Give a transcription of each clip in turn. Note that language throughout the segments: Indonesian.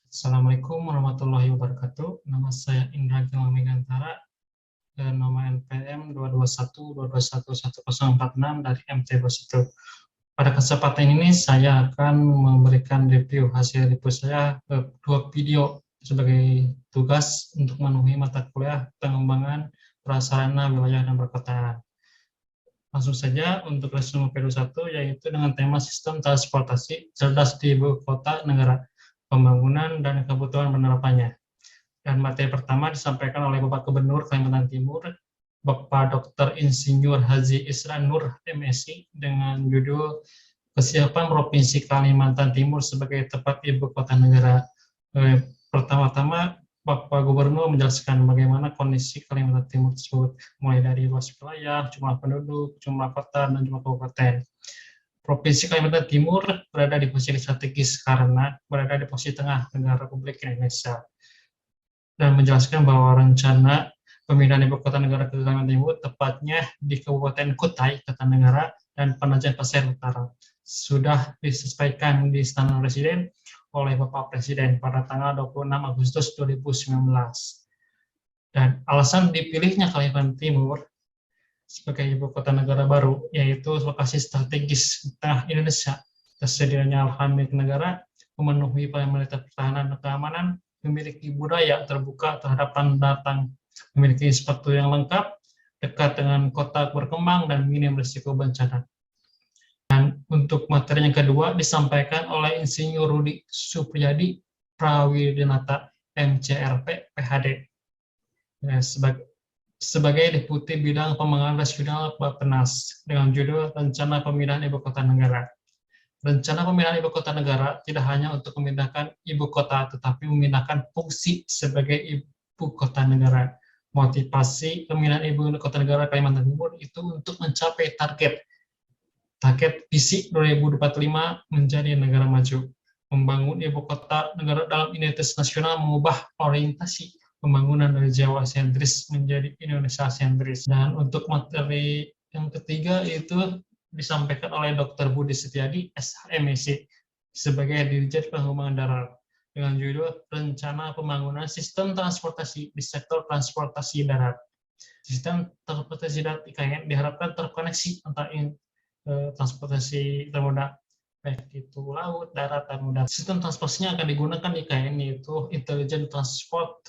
Assalamualaikum warahmatullahi wabarakatuh. Nama saya Indra Gilang Megantara, nomor NPM 22122111046 dari MT21. Pada kesempatan ini saya akan memberikan review hasil review saya dua video sebagai tugas untuk memenuhi mata kuliah pengembangan prasarana wilayah dan perkotaan. Langsung saja untuk resume P21 yaitu dengan tema sistem transportasi cerdas di ibu kota negara, pembangunan dan kebutuhan penerapannya. Dan materi pertama disampaikan oleh Bapak Gubernur Kalimantan Timur, Bapak Dr. Insinyur Haji Isra Nur MSI, dengan judul Kesiapan Provinsi Kalimantan Timur sebagai tempat ibu kota negara. Pertama-tama Bapak Gubernur menjelaskan bagaimana kondisi Kalimantan Timur tersebut, mulai dari luas wilayah, jumlah penduduk, jumlah kota, dan jumlah kabupaten. Provinsi Kalimantan Timur berada di posisi strategis karena berada di posisi tengah negara Republik Indonesia. Dan menjelaskan bahwa rencana pemindahan ibu kota negara ke Kalimantan Timur, tepatnya di Kabupaten Kutai, Kartanegara, dan Penajam Pasir Utara, sudah disampaikan di Istana Presiden oleh Bapak Presiden pada tanggal 26 Agustus 2019. Dan alasan dipilihnya Kalimantan Timur sebagai ibu kota negara baru, yaitu lokasi strategis di tengah Indonesia, tersedianya lahan milik negara, memenuhi parameter pertahanan dan keamanan, memiliki budaya terbuka terhadap pendatang, memiliki infrastruktur yang lengkap, dekat dengan kota berkembang, dan minim risiko bencana. Dan untuk materi yang kedua disampaikan oleh Insinyur Rudi Supriyadi Prawidinata, MCRP, PhD, sebagai Deputi Bidang Pembangunan Regional Bappenas, dengan judul Rencana Pemindahan Ibu Kota Negara. Rencana pemindahan ibu kota negara tidak hanya untuk memindahkan ibu kota, tetapi memindahkan fungsi sebagai ibu kota negara. Motivasi pemindahan ibu kota negara Kalimantan Timur itu untuk mencapai target visi 2045 menjadi negara maju. Membangun ibu kota negara dalam identitas nasional, mengubah orientasi pembangunan dari Jawa sentris menjadi Indonesia sentris. Dan untuk materi yang ketiga itu disampaikan oleh Dr. Budi Setiadi, SHMSI, sebagai Dirjen Perhubungan Darat, dengan judul Rencana Pembangunan Sistem Transportasi di Sektor Transportasi Darat. Sistem transportasi darat IKN diharapkan terkoneksi antara transportasi termoda, baik itu laut, darat, dan udara. Sistem transportasinya akan digunakan IKN, yaitu Intelligent Transport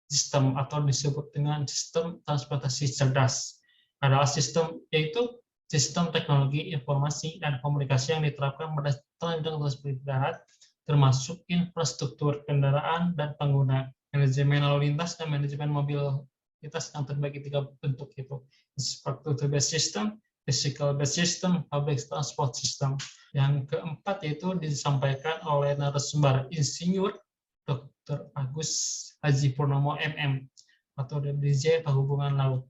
System, atau disebut dengan sistem transportasi cerdas. Adalah sistem, yaitu sistem teknologi informasi dan komunikasi yang diterapkan pada transportasi darat, termasuk infrastruktur kendaraan dan pengguna, manajemen lalu lintas, dan manajemen mobilitas yang terbagi tiga bentuk, yaitu infrastructure based system, physical based system, public transport system. Yang keempat yaitu disampaikan oleh narasumber Insinyur Dr. Agus Haji Purnomo MM, atau Dirjen Perhubungan Laut.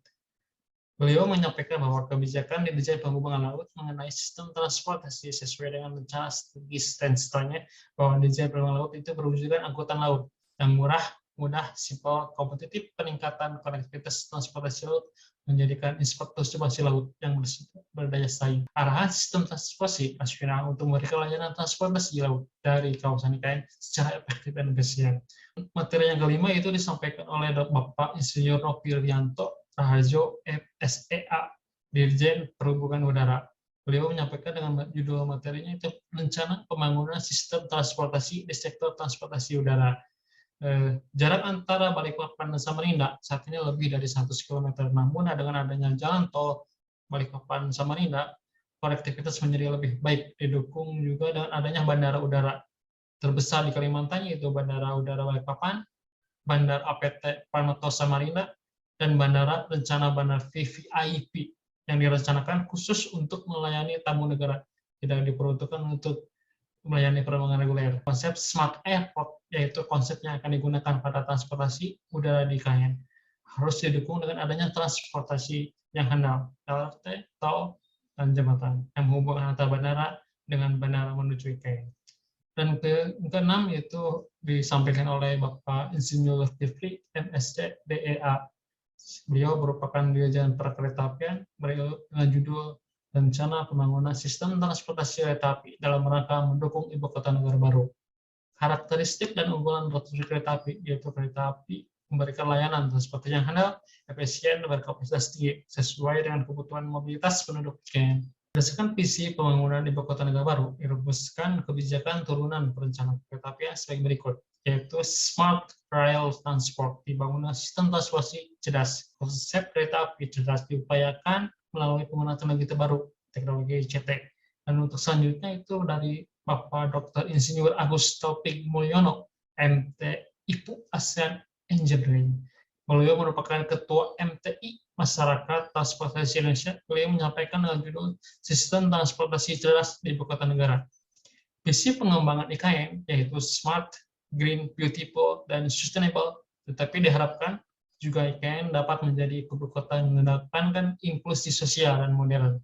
Beliau menyampaikan bahwa kebijakan di Dirjen Perhubungan Laut mengenai sistem transportasi sesuai dengan rencana strategis dan setelahnya, bahwa Dirjen Perhubungan Laut itu berwujudkan angkutan laut yang murah, mudah, simpel, kompetitif, peningkatan konektivitas transportasi laut, menjadikan transportasi laut yang berdaya saing. Arahan sistem transportasi nasional untuk memberikan layanan transportasi laut dari kawasan IKN secara efektif dan efisien. Materi yang kelima itu disampaikan oleh Bapak Insinyur Nopirianto Raharjo, SEA, Dirjen Perhubungan Udara. Beliau menyampaikan dengan judul materinya itu Rencana Pembangunan Sistem Transportasi di Sektor Transportasi Udara. Jarak antara Balikpapan dan Samarinda saat ini lebih dari 100 km, namun dengan adanya jalan tol Balikpapan-Samarinda, konektivitas menjadi lebih baik, didukung juga dengan adanya bandara udara terbesar di Kalimantan, yaitu Bandara Udara Balikpapan, Bandar APT Pranoto Samarinda, dan Bandara Rencana Bandar VVIP yang direncanakan khusus untuk melayani tamu negara, tidak diperuntukkan untuk melayani penerbangan reguler. Konsep Smart Airport, yaitu konsep yang akan digunakan pada transportasi udara di IKN, harus didukung dengan adanya transportasi yang handal, LRT, tol, dan jembatan yang menghubungkan antar bandara dengan bandara menuju IKN. Dan keenam yaitu disampaikan oleh Bapak Insinyur Tifli, MSc, DEA. Beliau merupakan Dirjen Perkeretaapian, dengan judul Rencana Pembangunan Sistem Transportasi Kereta Api dalam rangka mendukung Ibu Kota Negara Baru. Karakteristik dan unggulan transportasi kereta api, yaitu kereta api memberikan layanan transportasi yang handal, efisien, dan berkapasitas tinggi, sesuai dengan kebutuhan mobilitas penduduk IKN. Berdasarkan visi pembangunan ibu kota negara baru, dirumuskan kebijakan turunan perencanaan kereta api sebagai berikut, yaitu Smart Rail Transport, dibangun sistem transportasi cerdas. Konsep kereta api cerdas diupayakan melalui penggunaan teknologi terbaru, teknologi ICT. Dan untuk selanjutnya itu dari Bapak Dr. Insinyur Agus Taufik Mulyono, MT IPU ASEAN Engineering. Beliau merupakan Ketua MTI Masyarakat Transportasi Indonesia. Beliau menyampaikan dengan judul Sistem Transportasi Cerdas di Ibu Kota Negara. Visi pengembangan IKN yaitu Smart, Green, Beautiful, dan Sustainable, tetapi diharapkan juga IKN dapat menjadi ibu kota yang mengedepankan inklusi sosial dan modern,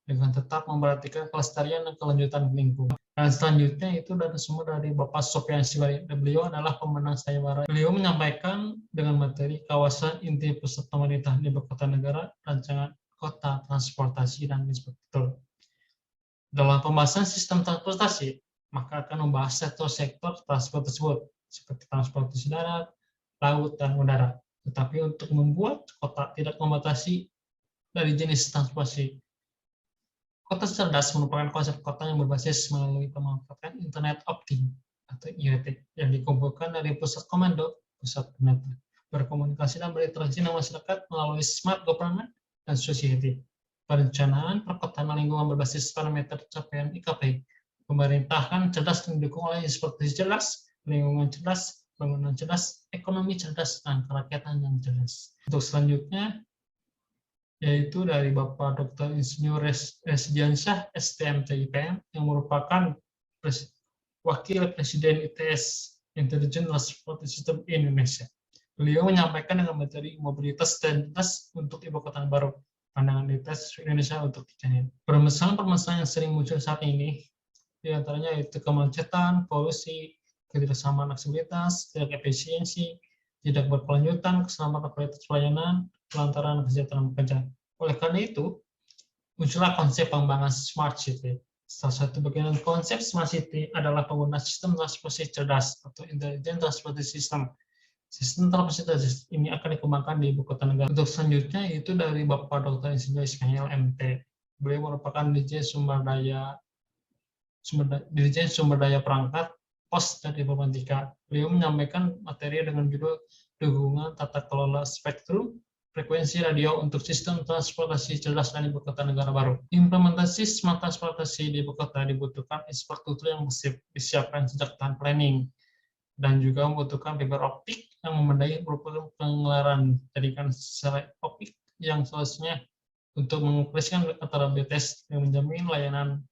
dengan tetap memperhatikan kelestarian dan kelanjutan lingkungan. Dan selanjutnya itu dari sumber dari Bapak Sofyan Siwari. Beliau adalah pemenang sayembara. Beliau menyampaikan dengan materi kawasan inti pusat pemerintahan di ibu kota negara, rancangan kota transportasi dan infrastruktur. Dalam pembahasan sistem transportasi, maka akan membahas sektor-sektor transport tersebut, seperti transportasi darat, laut, dan udara. Tetapi untuk membuat kota tidak membatasi dari jenis transportasi. Kota cerdas merupakan konsep kota yang berbasis melalui pemanfaatan Internet of Things atau IoT yang dikumpulkan dari pusat komando, pusat data, berkomunikasi dan berinteraksi dengan masyarakat melalui smart government dan society. Perencanaan perkotaan lingkungan berbasis parameter capaian IKP, pemerintahan cerdas yang didukung oleh seperti cerdas, lingkungan cerdas, bangunan cerdas, ekonomi cerdas, dan kerakyatan yang cerdas. Untuk selanjutnya, yaitu dari Bapak Dr. Insinyur Resdiansyah STMT IPM yang merupakan Wakil Presiden ITS Intelligent Transport System Indonesia. Beliau menyampaikan dengan materi mobilitas dan cerdas untuk ibu kota baru, pandangan ITS Indonesia untuk IKN. Permasalahan-permasalahan yang sering muncul saat ini, diantaranya yaitu kemacetan, polusi, ketidaksamaan aksesibilitas, tidak efisiensi, tidak berkelanjutan, keselamatan kualitas pelayanan, lantaran kesejahteraan pekerja. Oleh karena itu, muncullah konsep pengembangan Smart City. Salah satu bagian konsep Smart City adalah penggunaan sistem transportasi cerdas atau Intelligent Transportation System. Sistem transportasi ini akan dikembangkan di ibu kota negara. Untuk selanjutnya itu dari Bapak Dr. Insinyur Ismail MT. Beliau merupakan Dirjen Sumber Daya Perangkat Pos dan Informatika. Beliau menyampaikan materi dengan judul dukungan tata kelola spektrum frekuensi radio untuk sistem transportasi cerdas dan ibu kota negara baru. Implementasi smart transportasi di ibu kota dibutuhkan infrastruktur yang masif, disiapkan sejak tahun planning, dan juga membutuhkan fiber optik yang memadai berupa pengelaran, jadikan sel optik yang seharusnya untuk mengoperasikan antara BTS yang menjamin layanan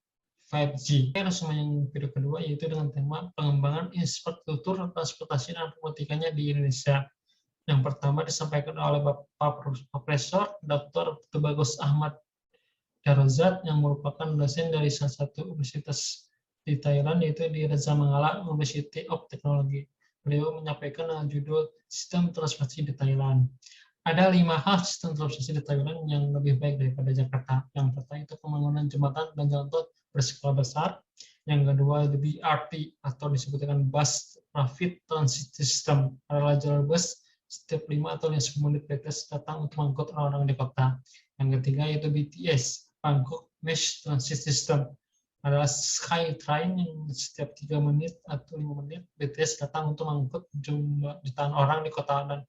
5G. Resume yang video kedua yaitu dengan tema pengembangan infrastruktur transportasi dan informatikanya di Indonesia. Yang pertama disampaikan oleh Bapak Profesor Dr. Tubagus Ahmad Darozat yang merupakan dosen dari salah satu universitas di Thailand, yaitu di Reza Mangala University of Technology. Beliau menyampaikan dengan judul Sistem Transportasi di Thailand. Ada 5 hal sistem transportasi di Thailand yang lebih baik daripada Jakarta. Yang pertama itu pembangunan jembatan dan jalan tol berskala besar. Yang kedua itu BRT atau disebut dengan Bus Rapid Transit System, adalah jalur bus setiap 5 atau 10 menit BTS datang untuk mengangkut orang-orang di kota. Yang ketiga yaitu BTS, Bangkok Mesh Transit System, adalah SkyTrain yang setiap 3 menit atau 5 menit BTS datang untuk mengangkut jutaan orang di kota dan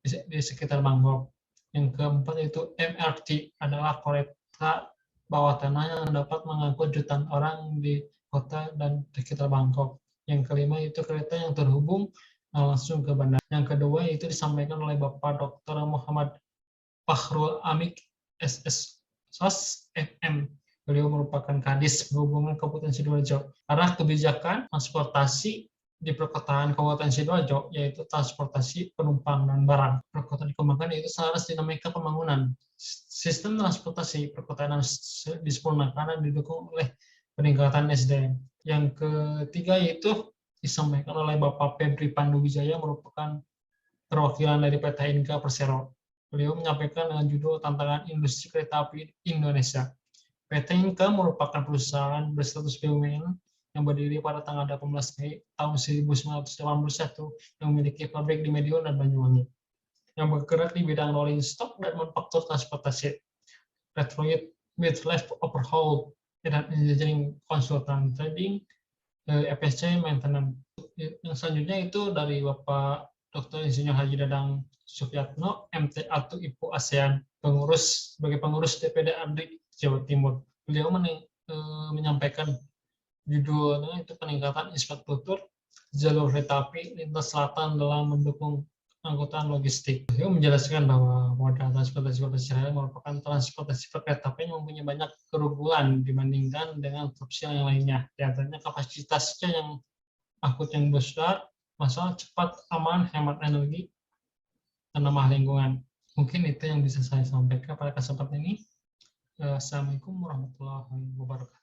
di sekitar Bangkok. Yang keempat yaitu MRT, adalah kereta bawah tanah yang dapat mengangkut jutaan orang di kota dan di sekitar Bangkok. Yang kelima itu kereta yang terhubung langsung ke bandara. Yang kedua itu disampaikan oleh Bapak Dr. Muhammad Fakhrul Amik SSSOS FM. Beliau merupakan Kadis Perhubungan Kabupaten Sidoarjo. Arah kebijakan transportasi di perkotaan Kabupaten Sidoarjo yaitu transportasi penumpang dan barang. Perkotaan dikembangkan yaitu selaras dinamika pembangunan. Sistem transportasi perkotaan harus disempurnakan dan didukung oleh peningkatan SDM. Yang ketiga yaitu disampaikan oleh Bapak Febri Panduwijaya, merupakan perwakilan dari PT Inka Persero. Beliau menyampaikan dengan judul Tantangan Industri Kereta Api Indonesia. PT Inka merupakan perusahaan berstatus BUMN yang berdiri pada tanggal 18 Mei tahun 1981 yang memiliki pabrik di Madiun dan Banyuwangi, yang bergerak di bidang rolling stock dan manufaktur transportasi, retrofit, mid-life overhaul, dan engineering konsultan trading, FSC maintenance. Yang selanjutnya itu dari Bapak Dr. Insinyur Haji Dadang Sufyatno, MT atau IPU ASEAN, sebagai pengurus DPD ABRI Jawa Timur. Beliau menyampaikan judulnya itu peningkatan infrastruktur jalur kereta api lintas selatan dalam mendukung angkutan logistik. Beliau menjelaskan bahwa moda transportasi raya merupakan transportasi kereta api yang mempunyai banyak keunggulan dibandingkan dengan opsi yang lainnya. Di antaranya kapasitasnya yang angkut yang besar, masalah cepat, aman, hemat energi, dan ramah lingkungan. Mungkin itu yang bisa saya sampaikan pada kesempatan ini. Assalamualaikum warahmatullahi wabarakatuh.